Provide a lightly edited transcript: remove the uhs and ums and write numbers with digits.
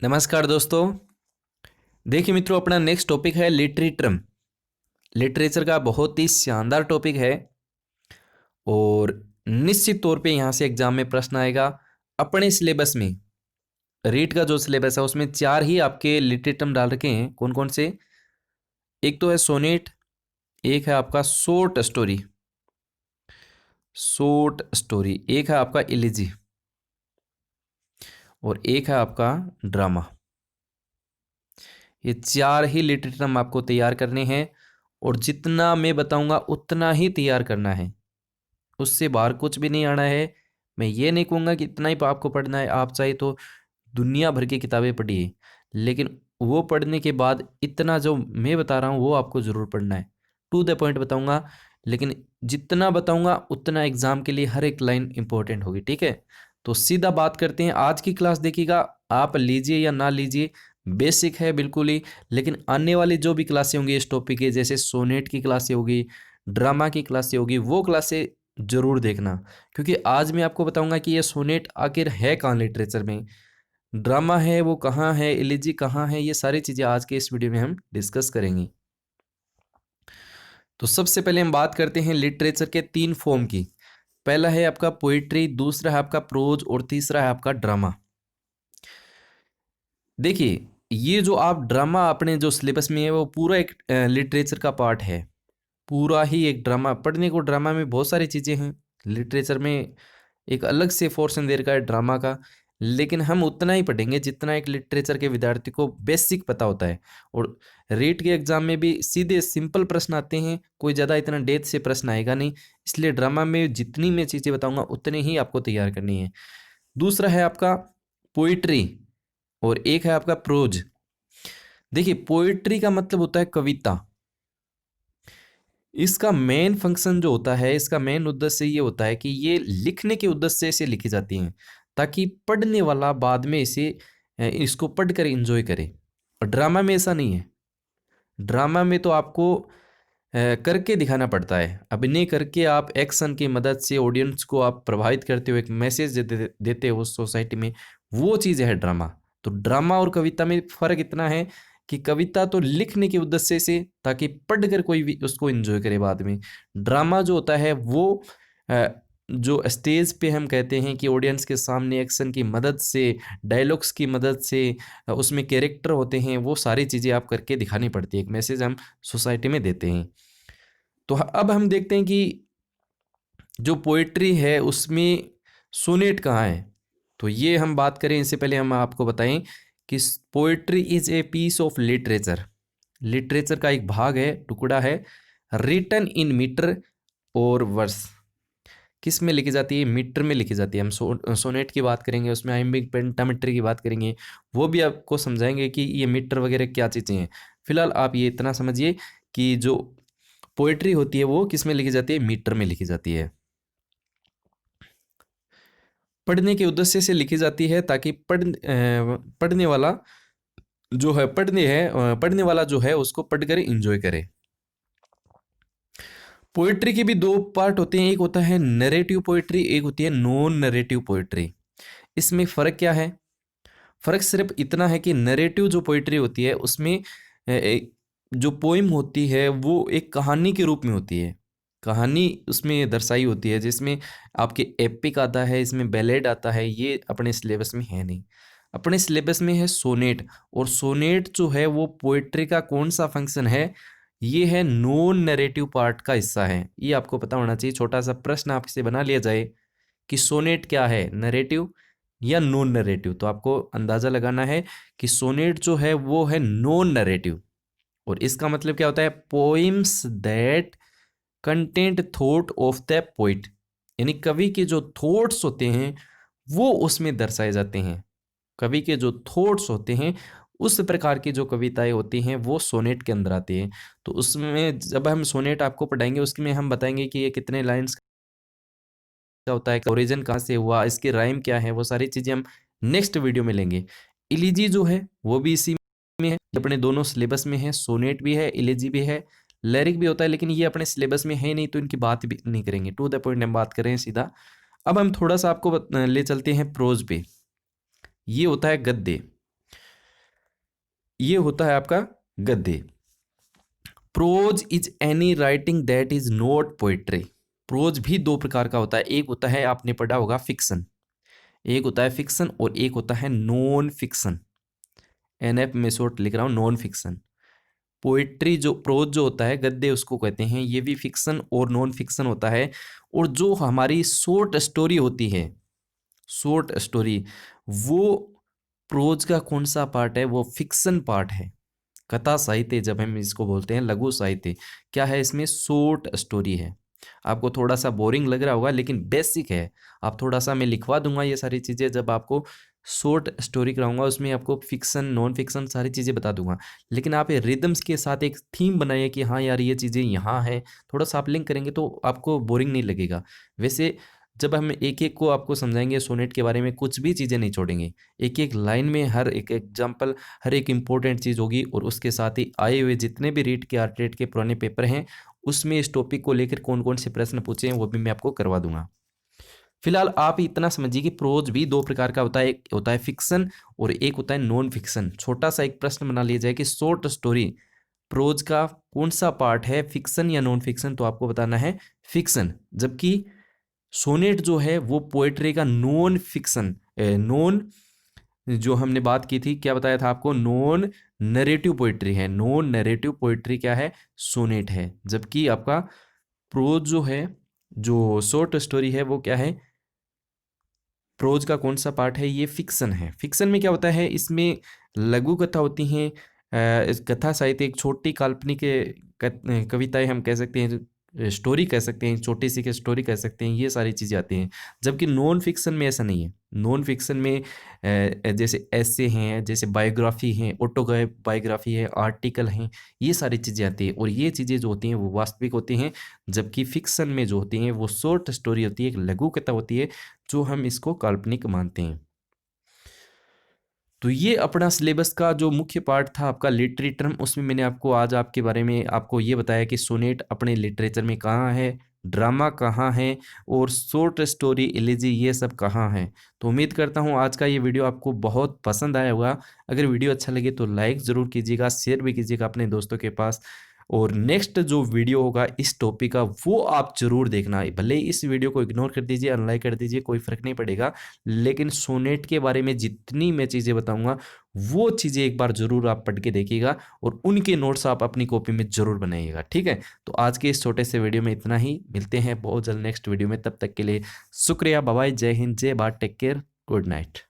नमस्कार दोस्तों। देखिए मित्रों, अपना नेक्स्ट टॉपिक है लिटरेचर। लिटरेचर का बहुत ही शानदार टॉपिक है और निश्चित तौर पे यहाँ से एग्जाम में प्रश्न आएगा। अपने सिलेबस में रीट का जो सिलेबस है उसमें 4 ही आपके लिटरेचर डाल रखे हैं। कौन कौन से? एक तो है सोनेट, एक है आपका शॉर्ट स्टोरी, एक है आपका इलिजी और एक है आपका ड्रामा। ये 4 ही लिटरेचर आपको तैयार करने हैं और जितना मैं बताऊंगा उतना ही तैयार करना है, उससे बाहर कुछ भी नहीं आना है। मैं ये नहीं कहूँगा कि इतना ही आपको पढ़ना है। आप चाहे तो दुनिया भर की किताबें पढ़िए, लेकिन वो पढ़ने के बाद इतना जो मैं बता रहा हूँ वो आपको ज़रूर पढ़ना है। टू द पॉइंट बताऊँगा, लेकिन जितना बताऊँगा उतना एग्ज़ाम के लिए हर एक लाइन इंपॉर्टेंट होगी। ठीक है, तो सीधा बात करते हैं। आज की क्लास देखिएगा, आप लीजिए या ना लीजिए, बेसिक है बिल्कुल ही, लेकिन आने वाली जो भी क्लासें होंगी इस टॉपिक के, जैसे सोनेट की क्लासें होगी, ड्रामा की क्लासें होगी, वो क्लासें जरूर देखना। क्योंकि आज मैं आपको बताऊंगा कि ये सोनेट आखिर है कहाँ लिटरेचर में, ड्रामा है वो कहाँ है, एलिजी कहाँ है, ये सारी चीज़ें आज के इस वीडियो में हम डिस्कस करेंगे। तो सबसे पहले हम बात करते हैं लिटरेचर के 3 फॉर्म की। पहला है आपका पोइट्री, दूसरा है आपका प्रोज और तीसरा है आपका ड्रामा। देखिए, ये जो आप ड्रामा अपने जो सिलेबस में है वो पूरा एक लिटरेचर का पार्ट है। पूरा ही एक ड्रामा पढ़ने को, ड्रामा में बहुत सारी चीज़ें हैं। लिटरेचर में एक अलग से पोर्शन दे रखा है ड्रामा का, लेकिन हम उतना ही पढ़ेंगे जितना एक लिटरेचर के विद्यार्थी को बेसिक पता होता है। और रीट के एग्जाम में भी सीधे सिंपल प्रश्न आते हैं, कोई ज़्यादा इतना डेप्थ से प्रश्न आएगा नहीं। इसलिए ड्रामा में जितनी मैं चीज़ें बताऊंगा उतनी ही आपको तैयार करनी है। दूसरा है आपका पोइट्री और एक है आपका प्रोज। देखिए, पोइट्री का मतलब होता है कविता। इसका मेन फंक्शन जो होता है, इसका मेन उद्देश्य ये होता है कि ये लिखने के उद्देश्य से लिखी जाती हैं ताकि पढ़ने वाला बाद में इसको पढ़कर एंजॉय करे। और ड्रामा में ऐसा नहीं है। ड्रामा में तो आपको करके दिखाना पड़ता है। अभिनय करके आप एक्शन की मदद से ऑडियंस को आप प्रभावित करते हो, एक मैसेज देते हो सोसाइटी में, वो चीज़ है ड्रामा। तो ड्रामा और कविता में फ़र्क इतना है कि कविता तो लिखने के उद्देश्य से ताकि पढ़कर कोई भी उसको एंजॉय करे बाद में। ड्रामा जो होता है वो अ, जो स्टेज पे हम कहते हैं कि ऑडियंस के सामने एक्शन की मदद से, डायलॉग्स की मदद से, उसमें कैरेक्टर होते हैं, वो सारी चीज़ें आप करके दिखानी पड़ती है। एक मैसेज हम सोसाइटी में देते हैं। तो अब हम देखते हैं कि जो पोइट्री है उसमें सोनेट कहाँ है। तो ये हम बात करें इससे पहले हम आपको बताएं कि poetry is a piece of literature. Literature का एक भाग है, टुकड़ा है, रिटन इन मीटर और वर्स। किस में लिखी जाती है? मीटर में लिखी जाती है। हम सोनेट की बात करेंगे, उसमें आइम्बिक पेंटामेट्री की बात करेंगे, वो भी आपको समझाएंगे कि ये मीटर वगैरह क्या चीज़ें हैं। फिलहाल आप ये इतना समझिए कि जो पोएट्री होती है वो किस में लिखी जाती है? मीटर में लिखी जाती है। पढ़ने के उद्देश्य से लिखी जाती है ताकि पढ़ने वाला जो है पढ़ने वाला जो है उसको पढ़कर एंजॉय करे। पोएट्री के भी 2 पार्ट होते हैं, एक होता है नरेटिव पोएट्री, एक होती है नॉन नरेटिव पोएट्री। इसमें फ़र्क क्या है? फ़र्क सिर्फ इतना है कि नरेटिव जो पोएट्री होती है उसमें जो पोइम होती है वो एक कहानी के रूप में होती है। कहानी उसमें दर्शाई होती है, जिसमें आपके एपिक आता है, इसमें बैलेड आता है। ये अपने सिलेबस में है नहीं। अपने सिलेबस में है सोनेट, और सोनेट जो है वो पोएट्री का कौन सा फंक्शन है? ये है नॉन नरेटिव पार्ट का हिस्सा है। ये आपको पता होना चाहिए। छोटा सा प्रश्न आपसे बना लिया जाए कि सोनेट क्या है, नरेटिव या नॉन नरेटिव, तो आपको अंदाजा लगाना है कि सोनेट जो है वो है नॉन नरेटिव। और इसका मतलब क्या होता है? Poems that content thought of the poet, यानी कवि के जो थॉट्स होते हैं वो उसमें दर्शाए जाते हैं। कवि के जो थॉट्स होते हैं, उस प्रकार की जो कविताएं होती हैं वो सोनेट के अंदर आती हैं। तो उसमें जब हम सोनेट आपको पढ़ाएंगे उसमें हम बताएंगे कि ये कितने लाइन्स क्या होता है, ओरिजिन कहाँ से हुआ, इसके राइम क्या है, वो सारी चीज़ें हम नेक्स्ट वीडियो में लेंगे। इलिजी जो है वो भी इसी में है, ये अपने दोनों सिलेबस में है। सोनेट भी है, इलिजी भी है, लिरिक भी होता है, लेकिन ये अपने सिलेबस में है नहीं तो इनकी बात भी नहीं करेंगे। टू द पॉइंट हम बात करें सीधा। अब हम थोड़ा सा आपको ले चलते हैं प्रोज पे। ये होता है गद्य। ये होता है आपका गद्य। Prose is any writing that is not poetry. Prose भी दो प्रकार का होता है, एक होता है आपने पढ़ा होगा फिक्शन, एक होता है फिक्शन और एक होता है नॉन फिक्शन। एनएफ में शॉर्ट लिख रहा हूं, नॉन फिक्शन। पोइट्री जो प्रोज जो होता है गद्य उसको कहते हैं, ये भी फिक्शन और नॉन फिक्शन होता है। और जो हमारी शॉर्ट स्टोरी होती है, शॉर्ट स्टोरी, वो प्रोज का कौन सा पार्ट है, वो फिक्शन पार्ट है। कथा साहित्य जब हम इसको बोलते हैं, लघु साहित्य क्या है, इसमें शॉर्ट स्टोरी है। आपको थोड़ा सा बोरिंग लग रहा होगा लेकिन बेसिक है। आप थोड़ा सा मैं लिखवा दूंगा ये सारी चीज़ें, जब आपको शॉर्ट स्टोरी कराऊंगा उसमें आपको फिक्शन नॉन फिक्शन सारी चीज़ें बता दूंगा। लेकिन आप ये रिदम्स के साथ एक थीम बनाइए कि हाँ यार ये चीज़ें यहाँ है, थोड़ा सा आप लिंक करेंगे तो आपको बोरिंग नहीं लगेगा। वैसे जब हम एक एक को आपको समझाएंगे सोनेट के बारे में, कुछ भी चीज़ें नहीं छोड़ेंगे, एक एक लाइन में हर एक एग्जाम्पल, हर एक इंपॉर्टेंट चीज़ होगी। और उसके साथ ही आए हुए जितने भी रीट के आर्टेट के पुराने पेपर हैं उसमें इस टॉपिक को लेकर कौन कौन से प्रश्न पूछे हैं वो भी मैं आपको करवा दूंगा। फिलहाल आप इतना समझिए कि प्रोज भी दो प्रकार का होता है, एक होता है फिक्शन और एक होता है नॉन फिक्शन। छोटा सा एक प्रश्न बना लिया जाए कि शॉर्ट स्टोरी प्रोज का कौन सा पार्ट है, फिक्शन या नॉन फिक्शन, तो आपको बताना है फिक्शन। जबकि सोनेट जो है वो पोएट्री का नॉन फिक्शन, नॉन, जो हमने बात की थी क्या बताया था आपको, नॉन नरेटिव पोएट्री है। नॉन नरेटिव पोएट्री क्या है, सोनेट है। जबकि आपका प्रोज जो है, जो शॉर्ट स्टोरी है वो क्या है, प्रोज का कौन सा पार्ट है, ये फिक्शन है। फिक्शन में क्या होता है, इसमें लघु कथा होती हैं, इस कथा साहित्य एक छोटी काल्पनिक कविताएं हम कह सकते हैं, स्टोरी कह सकते हैं, छोटी सी की स्टोरी कह सकते हैं, ये सारी चीज़ें आती हैं। जबकि नॉन फिक्शन में ऐसा नहीं है। नॉन फिक्शन में जैसे ऐसे हैं, जैसे बायोग्राफी हैं, ऑटोबायोग्राफी है, आर्टिकल हैं, ये सारी चीज़ें आती हैं और ये चीज़ें जो होती हैं वो वास्तविक होती हैं। जबकि फिक्शन में जो होती हैं वो शॉर्ट स्टोरी होती है, एक लघु कथा होती है, जो हम इसको काल्पनिक मानते हैं। तो ये अपना सिलेबस का जो मुख्य पार्ट था आपका लिटरेरी टर्म, उसमें मैंने आपको आज आपके बारे में आपको ये बताया कि सोनेट अपने लिटरेचर में कहाँ है, ड्रामा कहाँ है और शॉर्ट स्टोरी एलिजी ये सब कहाँ है। तो उम्मीद करता हूँ आज का ये वीडियो आपको बहुत पसंद आया होगा। अगर वीडियो अच्छा लगे तो लाइक ज़रूर कीजिएगा, शेयर भी कीजिएगा अपने दोस्तों के पास। और नेक्स्ट जो वीडियो होगा इस टॉपिक का वो आप जरूर देखना। भले ही इस वीडियो को इग्नोर कर दीजिए, अनलाइक कर दीजिए, कोई फ़र्क नहीं पड़ेगा, लेकिन सोनेट के बारे में जितनी मैं चीज़ें बताऊंगा वो चीज़ें एक बार ज़रूर आप पढ़ के देखिएगा और उनके नोट्स आप अपनी कॉपी में ज़रूर बनाइएगा। ठीक है, तो आज के इस छोटे से वीडियो में इतना ही। मिलते हैं बहुत जल्द नेक्स्ट वीडियो में, तब तक के लिए शुक्रिया, बाय बाय, जय हिंद, जय Bharat, take care, good night.